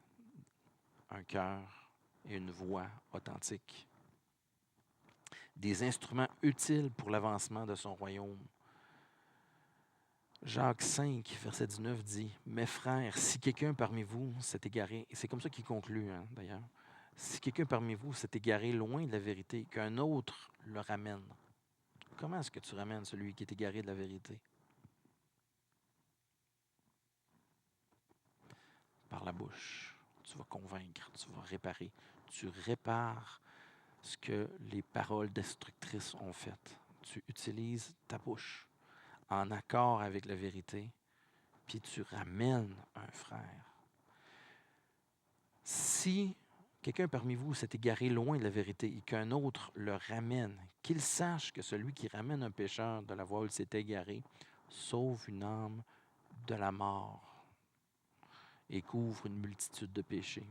un cœur et une voix authentique. Des instruments utiles pour l'avancement de son royaume. Jacques 5, verset 19 dit « Mes frères, si quelqu'un parmi vous s'est égaré, et c'est comme ça qu'il conclut d'ailleurs, si quelqu'un parmi vous s'est égaré loin de la vérité, qu'un autre le ramène. » Comment est-ce que tu ramènes celui qui est égaré de la vérité? Par la bouche. Tu vas convaincre, tu vas réparer. Tu répares ce que les paroles destructrices ont fait. Tu utilises ta bouche en accord avec la vérité, puis tu ramènes un frère. Si quelqu'un parmi vous s'est égaré loin de la vérité et qu'un autre le ramène, qu'il sache que celui qui ramène un pécheur de la voie où il s'est égaré sauve une âme de la mort et couvre une multitude de péchés.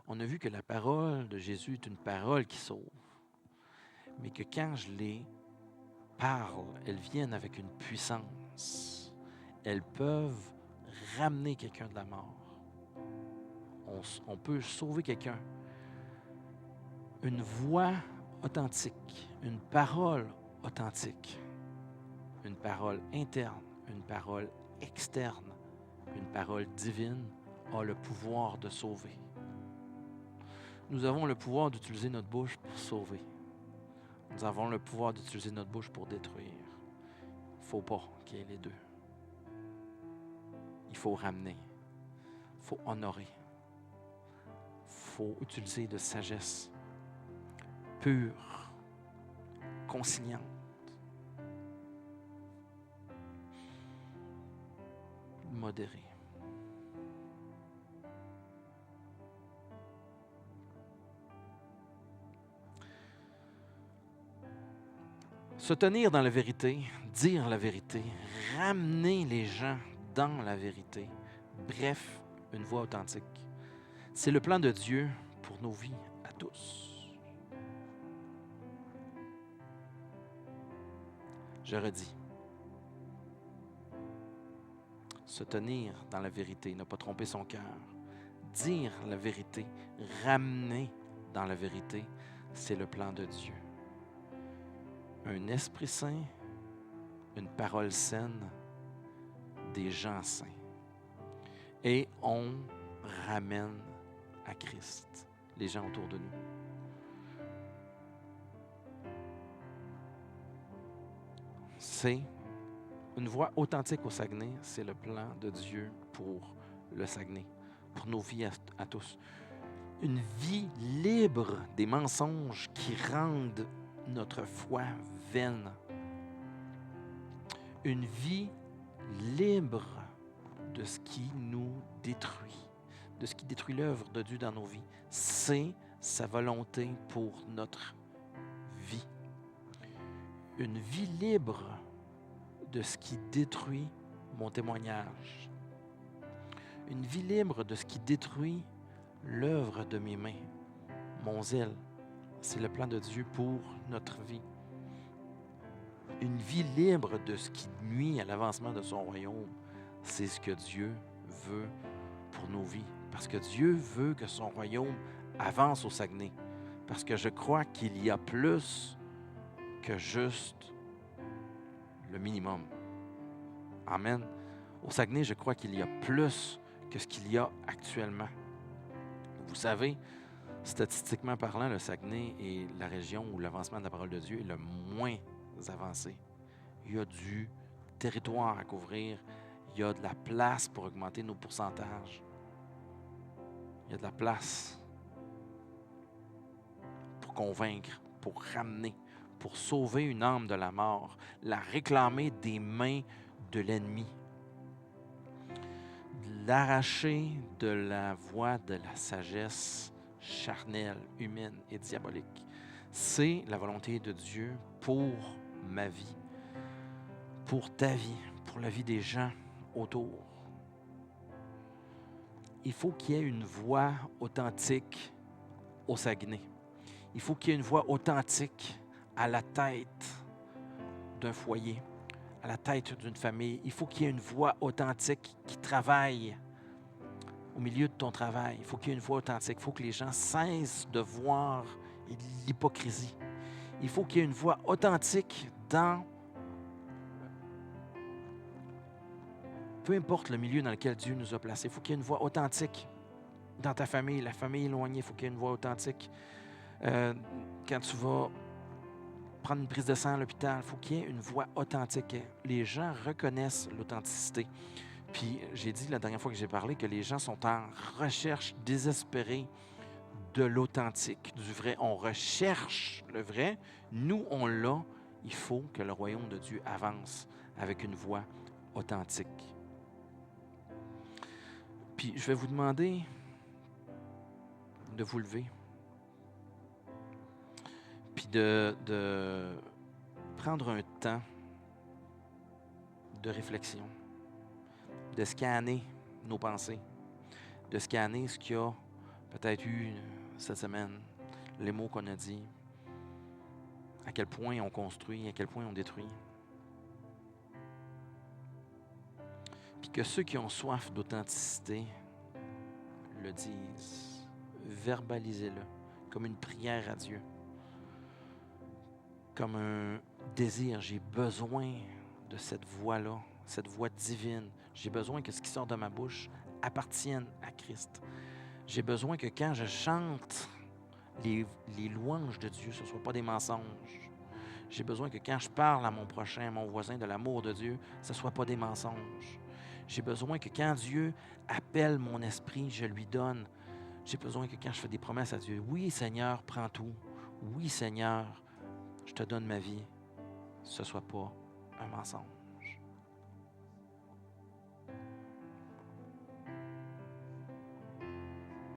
On a vu que la parole de Jésus est une parole qui sauve, mais que quand je les parle, elles viennent avec une puissance. Elles peuvent ramener quelqu'un de la mort. On peut sauver quelqu'un. Une voix authentique, une parole authentique, une parole interne, une parole externe, une parole divine a le pouvoir de sauver. Nous avons le pouvoir d'utiliser notre bouche pour sauver. Nous avons le pouvoir d'utiliser notre bouche pour détruire. Il ne faut pas qu'il y ait les deux. Il faut ramener. Il faut honorer. Il faut utiliser de sagesse pure, conciliante. Modérée. Se tenir dans la vérité, dire la vérité, ramener les gens dans la vérité. Bref, une voix authentique. C'est le plan de Dieu pour nos vies à tous. Je redis. Se tenir dans la vérité, ne pas tromper son cœur. Dire la vérité, ramener dans la vérité, c'est le plan de Dieu. Un esprit saint, une parole saine, des gens saints. Et on ramène à Christ les gens autour de nous. C'est une voix authentique au Saguenay, c'est le plan de Dieu pour le Saguenay, pour nos vies à tous. Une vie libre des mensonges qui rendent notre foi vaine. Une vie libre de ce qui nous détruit, de ce qui détruit l'œuvre de Dieu dans nos vies. C'est sa volonté pour notre vie. Une vie libre de ce qui détruit mon témoignage. Une vie libre de ce qui détruit l'œuvre de mes mains, mon zèle. C'est le plan de Dieu pour notre vie. Une vie libre de ce qui nuit à l'avancement de son royaume, c'est ce que Dieu veut pour nos vies. Parce que Dieu veut que son royaume avance au Saguenay. Parce que je crois qu'il y a plus que juste le minimum. Amen. Au Saguenay, je crois qu'il y a plus que ce qu'il y a actuellement. Vous savez, statistiquement parlant, le Saguenay est la région où l'avancement de la parole de Dieu est le moins avancé. Il y a du territoire à couvrir. Il y a de la place pour augmenter nos pourcentages. Il y a de la place pour convaincre, pour ramener, pour sauver une âme de la mort, la réclamer des mains de l'ennemi, l'arracher de la voie de la sagesse charnelle, humaine et diabolique. C'est la volonté de Dieu pour ma vie, pour ta vie, pour la vie des gens autour. Il faut qu'il y ait une voix authentique au Saguenay. Il faut qu'il y ait une voix authentique à la tête d'un foyer, à la tête d'une famille. Il faut qu'il y ait une voix authentique qui travaille au milieu de ton travail. Il faut qu'il y ait une voix authentique. Il faut que les gens cessent de voir l'hypocrisie. Il faut qu'il y ait une voix authentique dans peu importe le milieu dans lequel Dieu nous a placés. Il faut qu'il y ait une voix authentique dans ta famille, la famille éloignée. Il faut qu'il y ait une voix authentique. Quand tu vas prendre une prise de sang à l'hôpital, il faut qu'il y ait une voix authentique. Les gens reconnaissent l'authenticité. Puis j'ai dit la dernière fois que j'ai parlé que les gens sont en recherche désespérée de l'authentique, du vrai. On recherche le vrai. Nous, on l'a. Il faut que le royaume de Dieu avance avec une voix authentique. Puis je vais vous demander de vous lever. Puis de prendre un temps de réflexion, de scanner nos pensées, de scanner ce qu'il y a peut-être eu cette semaine, les mots qu'on a dit, à quel point on construit, à quel point on détruit. Puis que ceux qui ont soif d'authenticité le disent, verbalisez-le comme une prière à Dieu, comme un désir. J'ai besoin de cette voix-là, cette voix divine. J'ai besoin que ce qui sort de ma bouche appartienne à Christ. J'ai besoin que quand je chante les louanges de Dieu, ce ne soient pas des mensonges. J'ai besoin que quand je parle à mon prochain, à mon voisin de l'amour de Dieu, ce ne soit pas des mensonges. J'ai besoin que quand Dieu appelle mon esprit, je lui donne. J'ai besoin que quand je fais des promesses à Dieu, oui Seigneur, prends tout. Oui Seigneur, je te donne ma vie. Ce ne soit pas un mensonge.